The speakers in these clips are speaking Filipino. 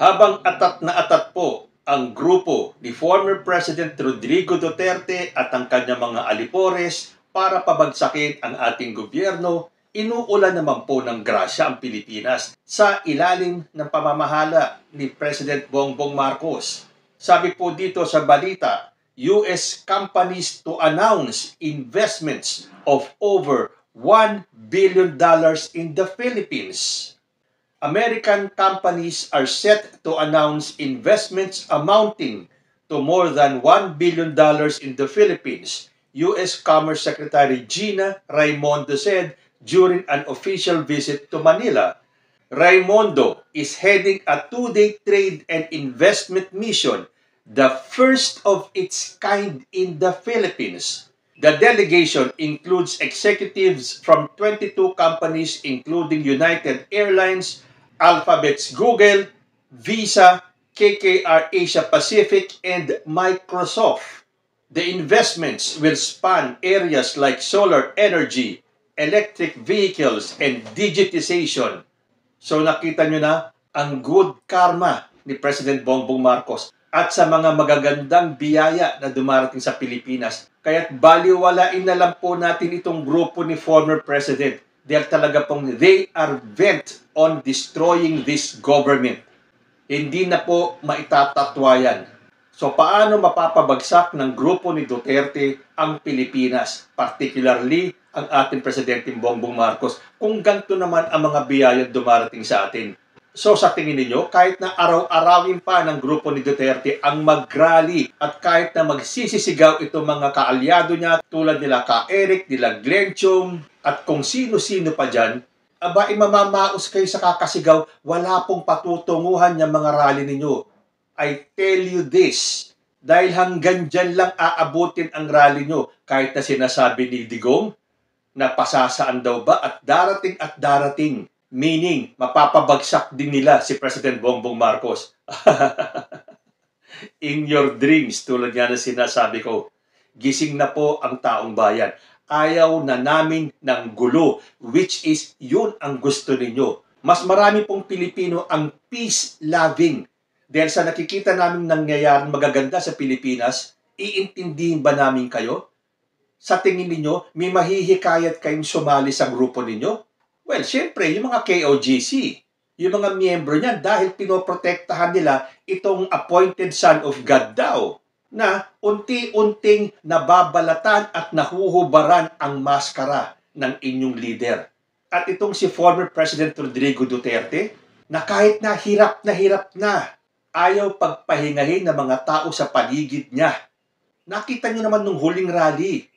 Habang atat na atat po ang grupo ni former President Rodrigo Duterte at ang kanyang mga alipores para pabagsakin ang ating gobyerno, inuulan naman po ng grasya ang Pilipinas sa ilalim ng pamamahala ni President Bongbong Marcos. Sabi po dito sa balita, US companies to announce investments of over $1 billion in the Philippines. American companies are set to announce investments amounting to more than $1 billion in the Philippines, U.S. Commerce Secretary Gina Raimondo said during an official visit to Manila. Raimondo is heading a two-day trade and investment mission, the first of its kind in the Philippines. The delegation includes executives from 22 companies including United Airlines, Alphabet's Google, Visa, KKR Asia Pacific, and Microsoft. The investments will span areas like solar energy, electric vehicles, and digitization. So nakita nyo na ang good karma ni President Bongbong Marcos at sa mga magagandang biyaya na dumarating sa Pilipinas. Kaya't baliwalain na lang po natin itong grupo ni former President. Dahil talaga pong they are bent on destroying this government. Hindi na po maitatatwa yan. So paano mapapabagsak ng grupo ni Duterte ang Pilipinas? Particularly ang ating Presidente Bongbong Marcos kung ganito naman ang mga biyaya dumarating sa atin. So sa tingin niyo, kahit na araw-arawin pa ng grupo ni Duterte ang mag-rally at kahit na magsisisigaw itong mga kaalyado niya tulad nila Ka Eric, nila Glenn Chong at kung sino-sino pa dyan, aba imamamaos kayo sa kakasigaw, wala pong patutunguhan yung mga rally ninyo. I tell you this, dahil hanggang dyan lang aabutin ang rally nyo kahit na sinasabi ni Digong na pasasaan daw ba at darating. Meaning, mapapabagsak din nila si President Bongbong Marcos. In your dreams, tulad nga na sinasabi ko, gising na po ang taong bayan. Ayaw na namin ng gulo, which is yun ang gusto ninyo. Mas marami pong Pilipino ang peace-loving. Dahil sa nakikita namin nangyayari magaganda sa Pilipinas, iintindihin ba namin kayo? Sa tingin ninyo, may mahihikayat kayong sumali sa grupo ninyo? Well, syempre, yung mga KOGC, yung mga miyembro niyan dahil pinoprotektahan nila itong appointed son of God daw na unti-unting nababalatan at nahuhubaran ang maskara ng inyong leader. At itong si former President Rodrigo Duterte na kahit na hirap na, ayaw pagpahingahin ng mga tao sa paligid niya. Nakita niyo naman nung huling rally,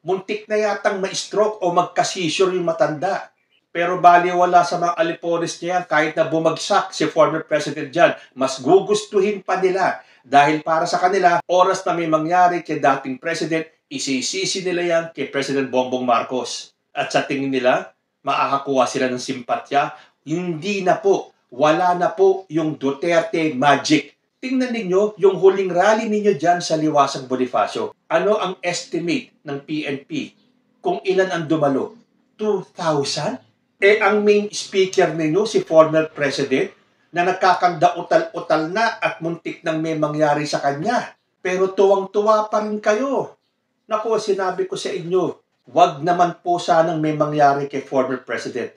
muntik na yatang ma-stroke o magka-seizure yung matanda. Pero baliwala sa mga alipores niya kahit na bumagsak si former president dyan, mas gugustuhin pa nila dahil para sa kanila, oras na may mangyari kay dating president, isisisi nila yan kay President Bongbong Marcos. At sa tingin nila, makakakuha sila ng simpatya, hindi na po, wala na po yung Duterte magic. Tingnan ninyo yung huling rally ninyo dyan sa Liwasang Bonifacio. Ano ang estimate ng PNP kung ilan ang dumalo? 2,000? Ang main speaker ninyo, si former president, na nagkakanda utal-utal na at muntik nang may mangyari sa kanya. Pero tuwang-tuwa pa rin kayo. Naku, sinabi ko sa inyo, wag naman po sanang may mangyari kay former president.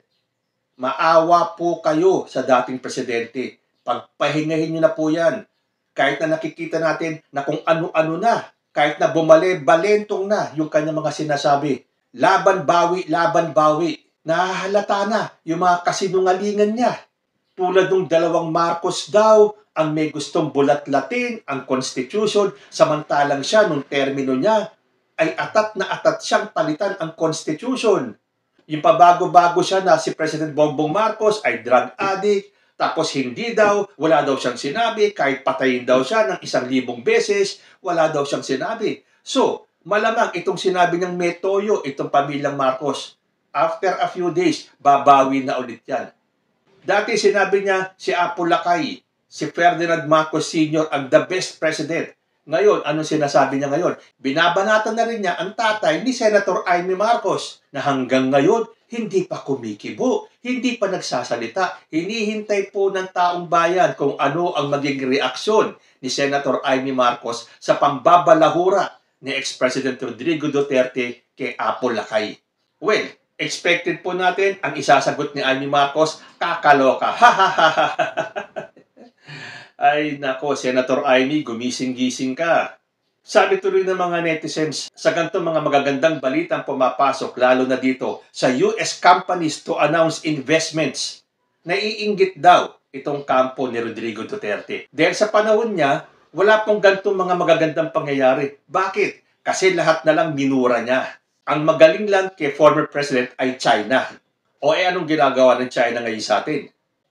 Maawa po kayo sa dating presidente. Pagpahingahin nyo na po yan. Kahit na nakikita natin na kung ano-ano na, kahit na balentong na yung kanyang mga sinasabi. Laban bawi. Nahahalata na yung mga kasinungalingan niya. Tulad ng dalawang Marcos daw, ang may gustong bulat-latin ang Constitution, samantalang siya, nung termino niya, ay atat na atat siyang palitan ang Constitution. Yung pabago-bago siya na si President Bongbong Marcos ay drug addict, tapos hindi daw, wala daw siyang sinabi, kahit patayin daw siya ng 1,000 beses, wala daw siyang sinabi. So, malamang itong sinabi ng Metoyo, itong pamilyang Marcos, after a few days, babawi na ulit yan. Dati sinabi niya si Apo Lakay, si Ferdinand Marcos Sr. ang the best president. Ngayon, anong sinasabi niya ngayon? Binabanatan na rin niya ang tatay ni Senator Amy Marcos na hanggang ngayon, hindi pa kumikibo, hindi pa nagsasalita. Hinihintay po ng taong bayan kung ano ang magiging reaksyon ni Senator Amy Marcos sa pambabalahura ni ex-President Rodrigo Duterte kay Apo Lakay. Well, expected po natin ang isasagot ni Amy Marcos, kakaloka. Ha ha ha ha. Ay nako, Senator Amy, gumising-gising ka. Sabi tuloy ng mga netizens, sa ganitong mga magagandang balitang pumapasok, lalo na dito sa US companies to announce investments, naiinggit daw itong kampo ni Rodrigo Duterte. Dahil sa panahon niya, wala pong ganitong mga magagandang pangyayari. Bakit? Kasi lahat na lang minura niya. Ang magaling lang kay former president ay China. O anong ginagawa ng China ngayon sa atin?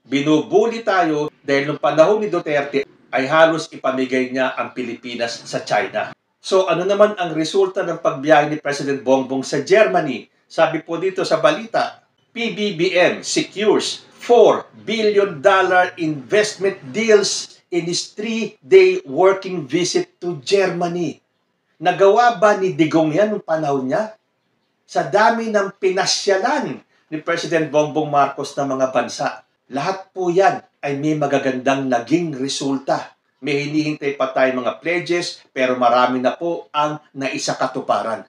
Binubuli tayo dahil nung panahon ni Duterte ay halos ipamigay niya ang Pilipinas sa China. So ano naman ang resulta ng pagbiyahe ni President Bongbong sa Germany? Sabi po dito sa balita, PBBM secures $4 billion investment deals in his 3-day working visit to Germany. Nagawa ba ni Digong yan noong panahon niya? Sa dami ng pinasyalan ni President Bongbong Marcos ng mga bansa, lahat po yan ay may magagandang naging resulta. May hinihintay pa tayong mga pledges, pero marami na po ang naisakatuparan.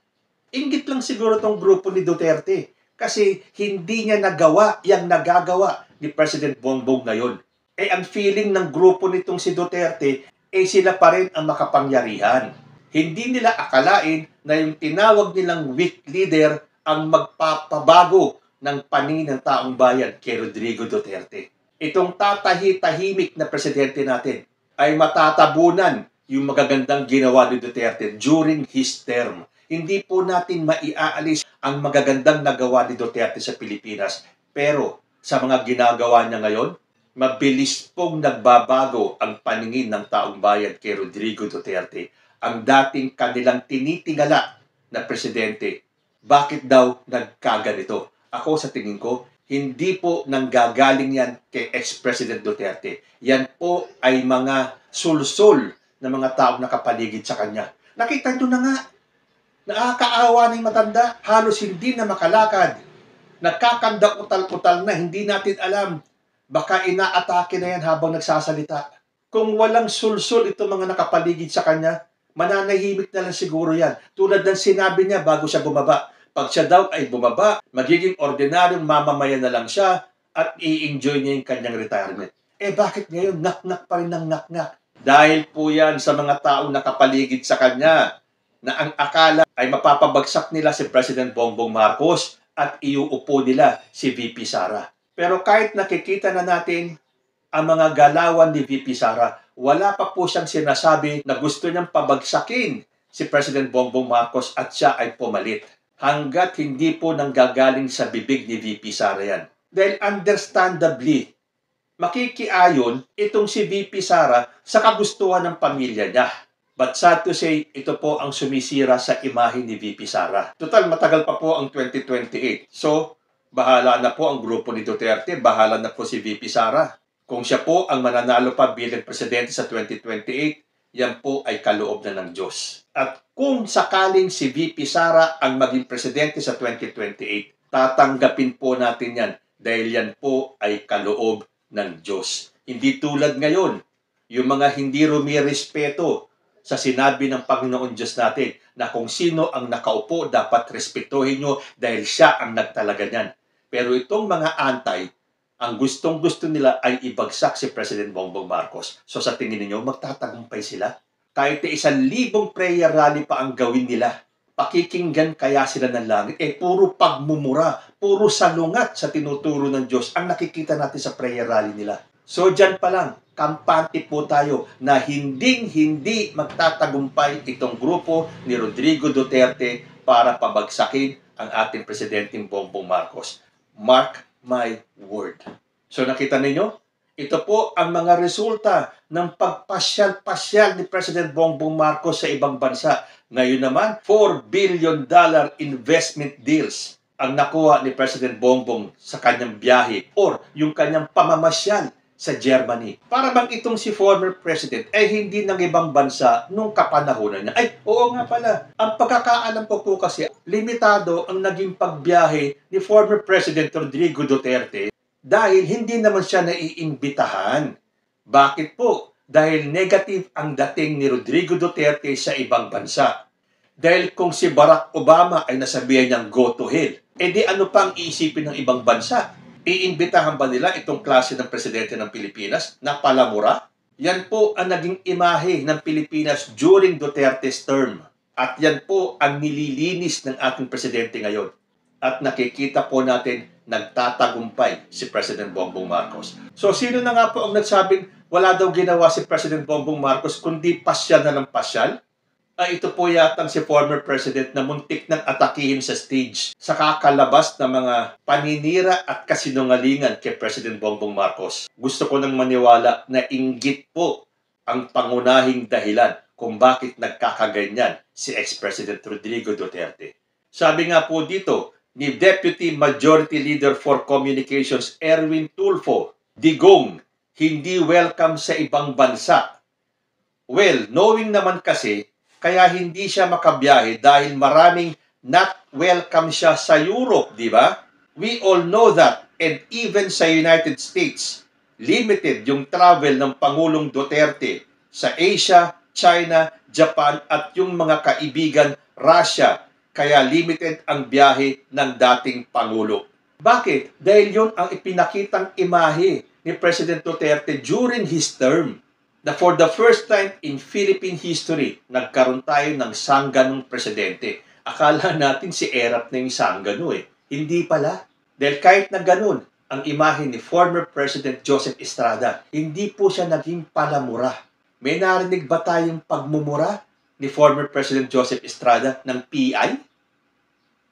Inggit lang siguro tong grupo ni Duterte kasi hindi niya nagawa yung nagagawa ni President Bongbong ngayon. Ang feeling ng grupo nitong si Duterte, sila pa rin ang makapangyarihan. Hindi nila akalain na yung tinawag nilang weak leader ang magpapabago ng paningin ng taong bayan kay Rodrigo Duterte. Itong tatahi-tahimik na presidente natin ay matatabunan yung magagandang ginawa ni Duterte during his term. Hindi po natin maiaalis ang magagandang nagawa ni Duterte sa Pilipinas. Pero sa mga ginagawa niya ngayon, mabilis pong nagbabago ang paningin ng taong bayan kay Rodrigo Duterte. Ang dating kanilang tinitingala na presidente, bakit daw nagkaganito? Ako sa tingin ko, hindi po nanggagaling yan kay ex-President Duterte. Yan po ay mga sulsul na mga taong nakapaligid sa kanya. Nakita nyo na nga, nakakaawa na yung matanda, halos hindi na makalakad. Nagkakanda utal-utal na, hindi natin alam. Baka inaatake na yan habang nagsasalita. Kung walang sulsul itong mga nakapaligid sa kanya, mananahimik na lang siguro yan. Tulad ng sinabi niya bago siya bumaba. Pag siya daw ay bumaba, magiging ordinaryong mamamayan na lang siya at i-enjoy niya yung kanyang retirement. Bakit ngayon nak-nak pa rin ng nak-nak? Dahil po yan sa mga taong nakapaligid sa kanya na ang akala ay mapapabagsak nila si President Bongbong Marcos at iuupo nila si VP Sara. Pero kahit nakikita na natin ang mga galawan ni VP Sara, wala pa po siyang sinasabi na gusto niyang pabagsakin si President Bongbong Marcos at siya ay pumalit. Hanggat hindi po nanggagaling sa bibig ni VP Sara yan. Dahil understandably, makikiayon itong si VP Sara sa kagustuhan ng pamilya niya. But sad to say, ito po ang sumisira sa imahe ni VP Sara. Total, matagal pa po ang 2028. So, bahala na po ang grupo ni Duterte, bahala na po si VP Sara. Kung siya po ang mananalo pa bilang presidente sa 2028, yan po ay kaloob na ng Diyos. At kung sakaling si VP Sara ang maging presidente sa 2028, tatanggapin po natin yan dahil yan po ay kaloob ng Diyos. Hindi tulad ngayon, yung mga hindi rumirespeto sa sinabi ng Panginoon Diyos natin na kung sino ang nakaupo dapat respetuhin nyo dahil siya ang nagtalaga niyan. Pero itong mga antay, ang gustong-gusto nila ay ibagsak si President Bongbong Marcos. So sa tingin niyo magtatagumpay sila? Kahit 1,000 prayer rally pa ang gawin nila, pakikinggan kaya sila ng langit? Puro pagmumura, puro salungat sa tinuturo ng Diyos ang nakikita natin sa prayer rally nila. So dyan pa lang, kampante po tayo na hindi magtatagumpay itong grupo ni Rodrigo Duterte para pabagsakin ang ating Presidenteng Bongbong Marcos. Mark my word. So nakita ninyo, ito po ang mga resulta ng pagpasyal-pasyal ni President Bongbong Marcos sa ibang bansa. Ngayon naman, $4 billion investment deals ang nakuha ni President Bongbong sa kanyang biyahe or yung kanyang pamamasyal sa Germany. Para bang itong si former president ay hindi ng ibang bansa nung kapanahonan niya. Ay, oo nga pala. Ang pagkakaalam ko po kasi, limitado ang naging pagbiyahe ni former President Rodrigo Duterte dahil hindi naman siya naiimbitahan. Bakit po? Dahil negative ang dating ni Rodrigo Duterte sa ibang bansa. Dahil kung si Barack Obama ay nasabihan niyang go to hell, edi ano pa ang iisipin ng ibang bansa? Iimbitahan ba nila itong klase ng presidente ng Pilipinas na palamura? Yan po ang naging imahe ng Pilipinas during Duterte's term. At yan po ang nililinis ng ating presidente ngayon. At nakikita po natin nagtatagumpay si President Bongbong Marcos. So sino na nga po ang nagsabing wala daw ginawa si President Bongbong Marcos kundi pasyal na ng pasyal? Ito po yatang si former president na muntik nang atakihin sa stage sa kakalabas ng mga paninira at kasinungalingan kay President Bongbong Marcos. Gusto ko nang maniwala na inggit po ang pangunahing dahilan kung bakit nagkakaganyan si ex-President Rodrigo Duterte. Sabi nga po dito ni Deputy Majority Leader for Communications Erwin Tulfo, Digong, hindi welcome sa ibang bansa. Well, knowing naman kasi kaya hindi siya makabiyahe dahil maraming not welcome siya sa Europe, di ba? We all know that. And even sa United States, limited yung travel ng Pangulong Duterte sa Asia, China, Japan at yung mga kaibigan Russia. Kaya limited ang biyahe ng dating Pangulo. Bakit? Dahil yun ang ipinakitang imahe ni President Duterte during his term. Na for the first time in Philippine history, nagkaroon tayo ng sangganong presidente. Akala natin si Erap na yung sanggano eh. Hindi pala. Dahil kahit na ganun, ang imahe ni former President Joseph Estrada, hindi po siya naging palamura. May narinig ba tayong pagmumura ni former President Joseph Estrada ng PI?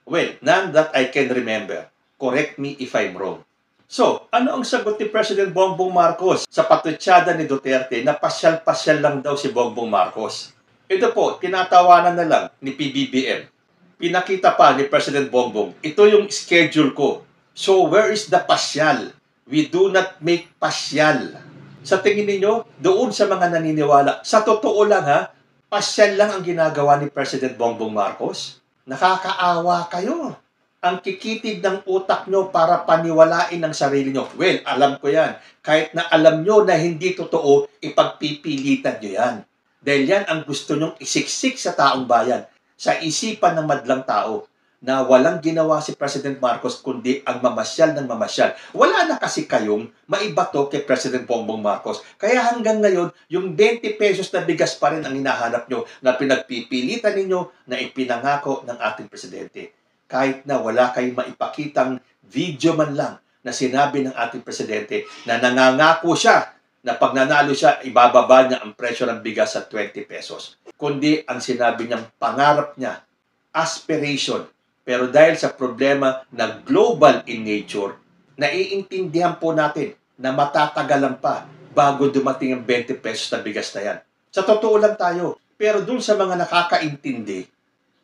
Well, none that I can remember. Correct me if I'm wrong. So, ano ang sagot ni President Bongbong Marcos sa patutsada ni Duterte na pasyal-pasyal lang daw si Bongbong Marcos? Ito po, tinatawanan na lang ni PBBM. Pinakita pa ni President Bongbong, ito yung schedule ko. So, where is the pasyal? We do not make pasyal. Sa tingin ninyo, doon sa mga naniniwala, sa totoo lang ha, pasyal lang ang ginagawa ni President Bongbong Marcos? Nakakaawa kayo. Ang kikitid ng utak nyo para paniwalain ang sarili nyo. Well, alam ko yan. Kahit na alam nyo na hindi totoo, ipagpipilitan nyo yan. Dahil yan ang gusto nyong isiksik sa taong bayan, sa isipan ng madlang tao, na walang ginawa si President Marcos kundi ang mamasyal ng mamasyal. Wala na kasi kayong maibato kay President Bongbong Marcos. Kaya hanggang ngayon, yung 20 pesos na bigas pa rin ang hinahanap nyo na pinagpipilitan ninyo na ipinangako ng ating presidente. Kahit na wala kayong maipakitang video man lang na sinabi ng ating presidente na nangangako siya na pag nanalo siya, ibababa niya ang presyo ng bigas sa 20 pesos. Kundi ang sinabi niyang pangarap niya, aspiration. Pero dahil sa problema na global in nature, naiintindihan po natin na matatagalan pa bago dumating ang 20 pesos na bigas na yan. Sa totoo lang tayo. Pero dun sa mga nakakaintindi,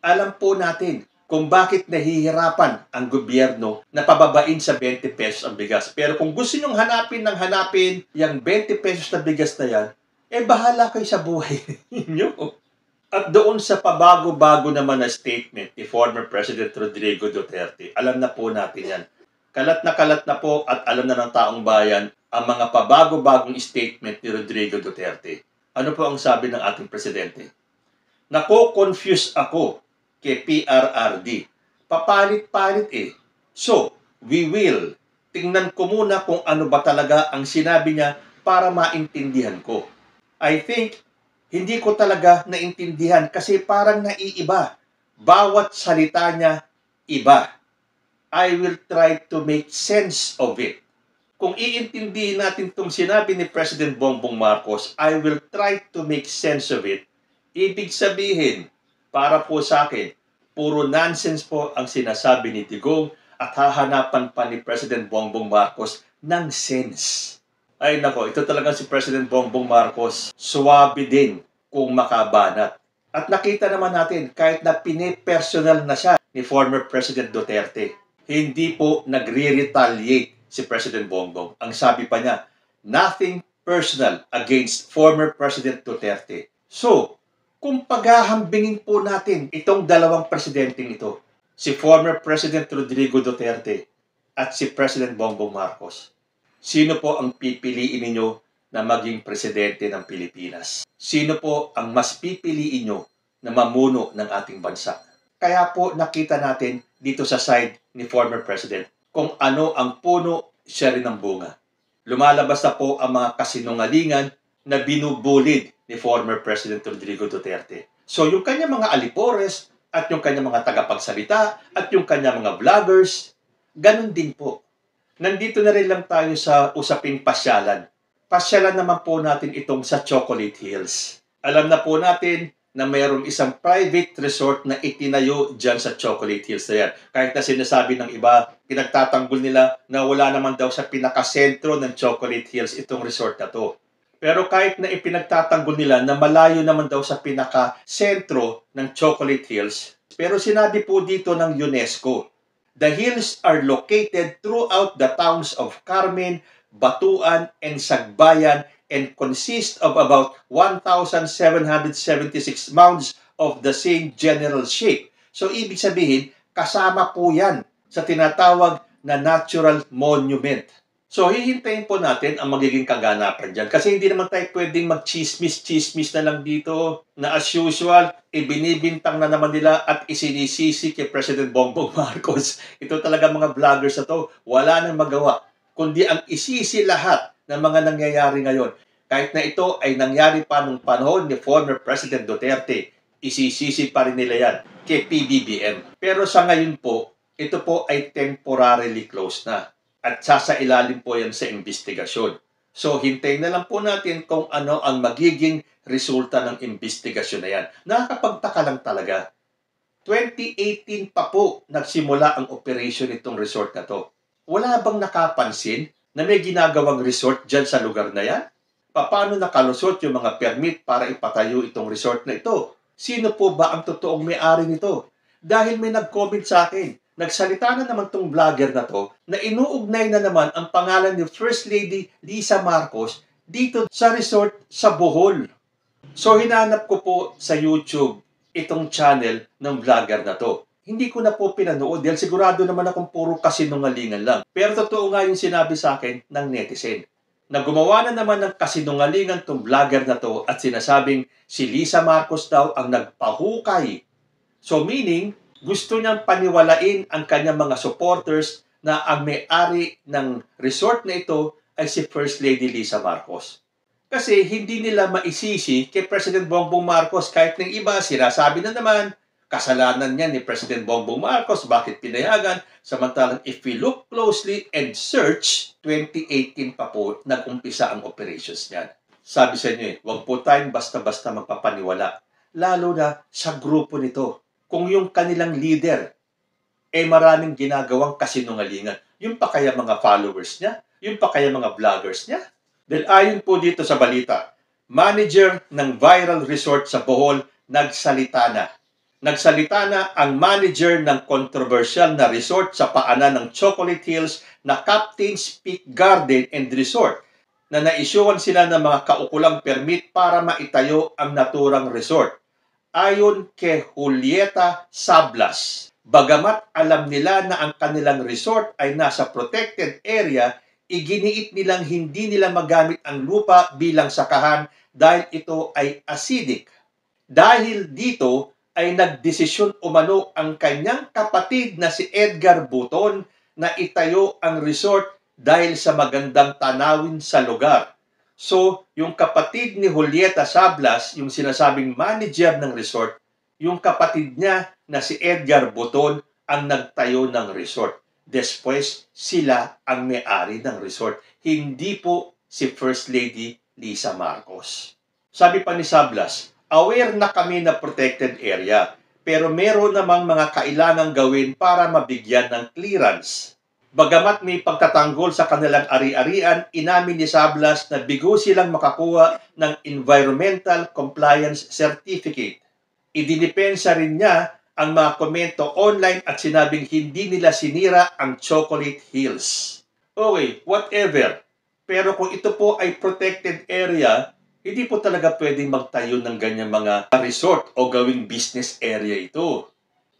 alam po natin kung bakit nahihirapan ang gobyerno na pababain sa 20 pesos ang bigas. Pero kung gusto nyong hanapin yung 20 pesos na bigas na yan, bahala kayo sa buhay ninyo. At doon sa pabago-bago naman na statement ni former President Rodrigo Duterte, alam na po natin yan. Kalat na po at alam na ng taong bayan ang mga pabago-bagong statement ni Rodrigo Duterte. Ano po ang sabi ng ating presidente? Nako-confuse ako kay PRRD. Papalit-palit eh. So, we will. Tingnan ko muna kung ano ba talaga ang sinabi niya para maintindihan ko. I think, hindi ko talaga naintindihan kasi parang naiiba. Bawat salita niya, iba. I will try to make sense of it. Kung iintindihin natin itong sinabi ni President Bongbong Marcos, I will try to make sense of it. Ibig sabihin, para po sa akin, puro nonsense po ang sinasabi ni Digong at hahanapan pa ni President Bongbong Marcos ng sense. Ay nako, ito talaga si President Bongbong Marcos, suwabe din kung makabanat. At nakita naman natin, kahit na pinipersonal na siya ni former President Duterte, hindi po nagre-retaliate si President Bongbong. Ang sabi pa niya, Nothing personal against former President Duterte. So, kung paghahambingin po natin itong dalawang presidenteng ito, si former President Rodrigo Duterte at si President Bongbong Marcos, sino po ang pipiliin ninyo na maging presidente ng Pilipinas? Sino po ang mas pipiliin nyo na mamuno ng ating bansa? Kaya po nakita natin dito sa side ni former President kung ano ang puno, siya rin ang bunga. Lumalabas na po ang mga kasinungalingan na binubulid ni former President Rodrigo Duterte. So yung kanya mga alipores at yung kanya mga tagapagsalita at yung kanya mga vloggers, ganun din po. Nandito na rin lang tayo sa usaping pasyalan. Pasyalan naman po natin itong sa Chocolate Hills. Alam na po natin na mayroong isang private resort na itinayo dyan sa Chocolate Hills na yan. Kahit na sinasabi ng iba, pinagtatanggol nila na wala naman daw sa pinakasentro ng Chocolate Hills itong resort na to. Pero kahit na ipinagtatanggol nila na malayo naman daw sa pinakasentro ng Chocolate Hills, pero sinabi po dito ng UNESCO, the hills are located throughout the towns of Carmen, Batuan, and Sagbayan and consist of about 1,776 mounds of the same general shape. So, ibig sabihin, kasama po yan sa tinatawag na natural monument. So, hihintayin po natin ang magiging kaganapan dyan. Kasi hindi naman tayo pwedeng mag-chismis-chismis na lang dito na as usual, ibinibintang na naman nila at isinisisi kay President Bongbong Marcos. Ito talaga mga vloggers na to, wala nang magawa. Kundi ang isisi lahat ng mga nangyayari ngayon. Kahit na ito ay nangyari pa nung panahon ni former President Duterte, isisisi pa rin nila yan kay PBBM. Pero sa ngayon po, ito po ay temporarily closed na. At sasailalim po yan sa investigasyon. So, hintayin na lang po natin kung ano ang magiging resulta ng investigasyon na yan. Nakakapagtaka lang talaga. 2018 pa po nagsimula ang operation nitong resort na to. Wala bang nakapansin na may ginagawang resort dyan sa lugar na yan? Paano nakalusot yung mga permit para ipatayo itong resort na ito? Sino po ba ang totoong may-ari nito? Dahil may nag-comment sa akin, nagsalita na naman tong vlogger na to na inuugnay na naman ang pangalan ni First Lady Lisa Marcos dito sa resort sa Bohol. So hinanap ko po sa YouTube itong channel ng vlogger na to. Hindi ko na po pinanood dahil sigurado naman akong puro kasinungalingan lang. Pero totoo nga yung sinabi sa akin ng netizen. Na gumawa na naman ng kasinungalingan tong vlogger na to at sinasabing si Lisa Marcos daw ang nagpahukay. So meaning, gusto niyang paniwalain ang kanyang mga supporters na ang may-ari ng resort na ito ay si First Lady Lisa Marcos. Kasi hindi nila maisisi kay President Bongbong Marcos kahit ng iba sinasabi na naman kasalanan niya ni President Bongbong Marcos, bakit pinayagan? Samantalang if we look closely and search, 2018 pa po nag-umpisa ang operations niyan. Sabi sa inyo huwag po tayong basta-basta magpapaniwala. Lalo na sa grupo nito. Kung yung kanilang leader, maraming ginagawang kasinungalingan. Yung pa kaya mga followers niya? Yung pa kaya mga vloggers niya? Dahil ayon po dito sa balita, manager ng viral resort sa Bohol nagsalita na. Nagsalita na ang manager ng controversial na resort sa paanan ng Chocolate Hills na Captain's Peak Garden and Resort na naisyuhan sila ng mga kaukulang permit para maitayo ang naturang resort. Ayon kay Julieta Sablas, bagamat alam nila na ang kanilang resort ay nasa protected area, iginiit nilang hindi nila magamit ang lupa bilang sakahan dahil ito ay acidic. Dahil dito ay nagdesisyon umano ang kanyang kapatid na si Edgar Buton na itayo ang resort dahil sa magandang tanawin sa lugar. So, yung kapatid ni Julieta Sablas, yung sinasabing manager ng resort, yung kapatid niya na si Edgar Buton ang nagtayo ng resort. Después, sila ang may-ari ng resort. Hindi po si First Lady Lisa Marcos. Sabi pa ni Sablas, aware na kami na protected area, pero meron namang mga kailangang gawin para mabigyan ng clearance. Bagamat may pagtatanggol sa kanilang ari-arian, inamin ni Sablas na bigo silang makakuha ng Environmental Compliance Certificate. Idinipensa rin niya ang mga komento online at sinabing hindi nila sinira ang Chocolate Hills. Okay, whatever. Pero kung ito po ay protected area, hindi po talaga pwedeng magtayo ng ganyang mga resort o gawing business area ito.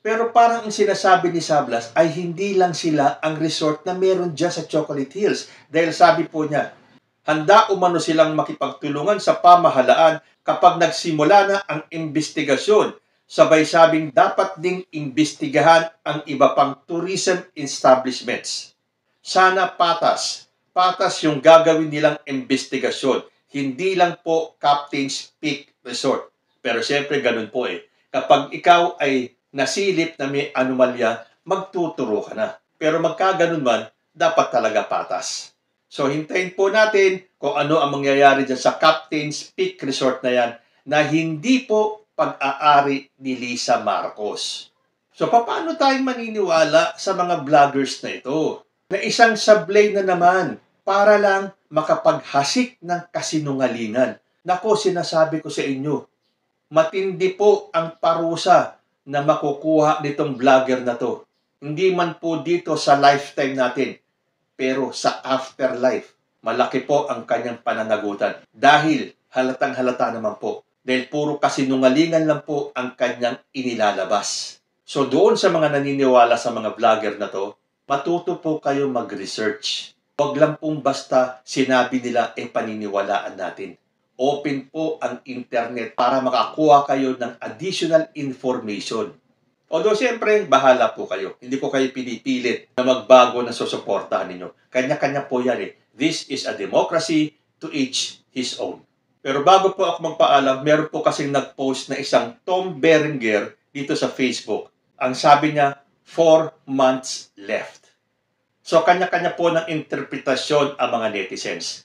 Pero parang ang sinasabi ni Sablas ay hindi lang sila ang resort na meron dyan sa Chocolate Hills. Dahil sabi po niya, handa umano silang makipagtulungan sa pamahalaan kapag nagsimula na ang investigasyon. Sabay sabing dapat ding imbestigahan ang iba pang tourism establishments. Sana patas. Patas yung gagawin nilang investigasyon. Hindi lang po Captain's Peak Resort. Pero siyempre ganun po eh. Kapag ikaw ay nasilip na may anomalya, magtuturo ka na. Pero magkaganon man, dapat talaga patas. So hintayin po natin kung ano ang mangyayari dyan sa Captain's Peak Resort na yan na hindi po pag-aari ni Lisa Marcos. So paano tayo maniniwala sa mga vloggers na ito? Na isang sablay na naman para lang makapaghasik ng kasinungalingan. Nako, sinasabi ko sa inyo, matindi po ang parusa na makukuha nitong vlogger na to. Hindi man po dito sa lifetime natin, pero sa afterlife, malaki po ang kanyang pananagutan. Dahil halatang halata naman po, dahil puro kasinungalingan lang po ang kanyang inilalabas. So doon sa mga naniniwala sa mga vlogger na to, matuto po kayo mag-research. Huwag lang pong basta sinabi nila paniniwalaan natin. Open po ang internet para makakuha kayo ng additional information. Although siyempre, bahala po kayo. Hindi ko kayo pinipilit na magbago na susuportahan ninyo. Kanya-kanya po yan eh. This is a democracy, to each his own. Pero bago po ako magpaalam, meron po kasing nag-post na isang Tom Berenger dito sa Facebook. Ang sabi niya, 4 months left. So kanya-kanya po ng interpretasyon ang mga netizens.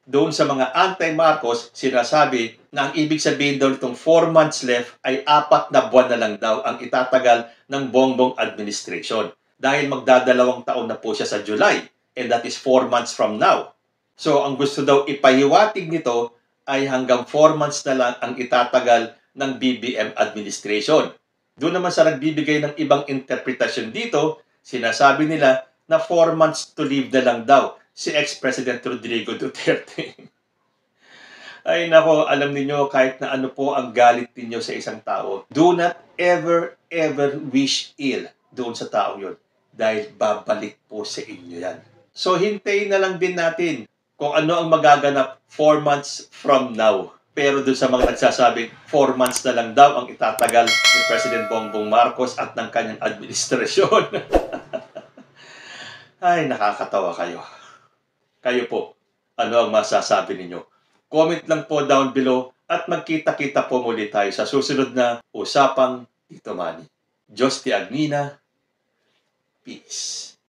Doon sa mga anti-Marcos, sinasabi na ang ibig sabihin daw nitong 4 months left ay 4 na buwan na lang daw ang itatagal ng Bongbong administration. Dahil magdadalawang taon na po siya sa July, and that is 4 months from now. So ang gusto daw ipahiwatig nito ay hanggang 4 months na lang ang itatagal ng BBM administration. Doon naman sa nagbibigay ng ibang interpretasyon dito, sinasabi nila na 4 months to live na lang daw si ex-President Rodrigo Duterte. Ay nako, alam niyo kahit na ano po ang galit niyo sa isang tao, do not ever wish ill doon sa taong yun. Dahil babalik po sa inyo yan. So hintayin na lang din natin kung ano ang magaganap 4 months from now. Pero doon sa mga nagsasabing 4 months na lang daw ang itatagal ni President Bongbong Marcos at ng kanyang administrasyon. Ay, nakakatawa kayo. Kayo po, ano ang masasabi ninyo? Comment lang po down below at magkita-kita po muli tayo sa susunod na Usapang Tito Manny. Diyos ti Agnina. Peace.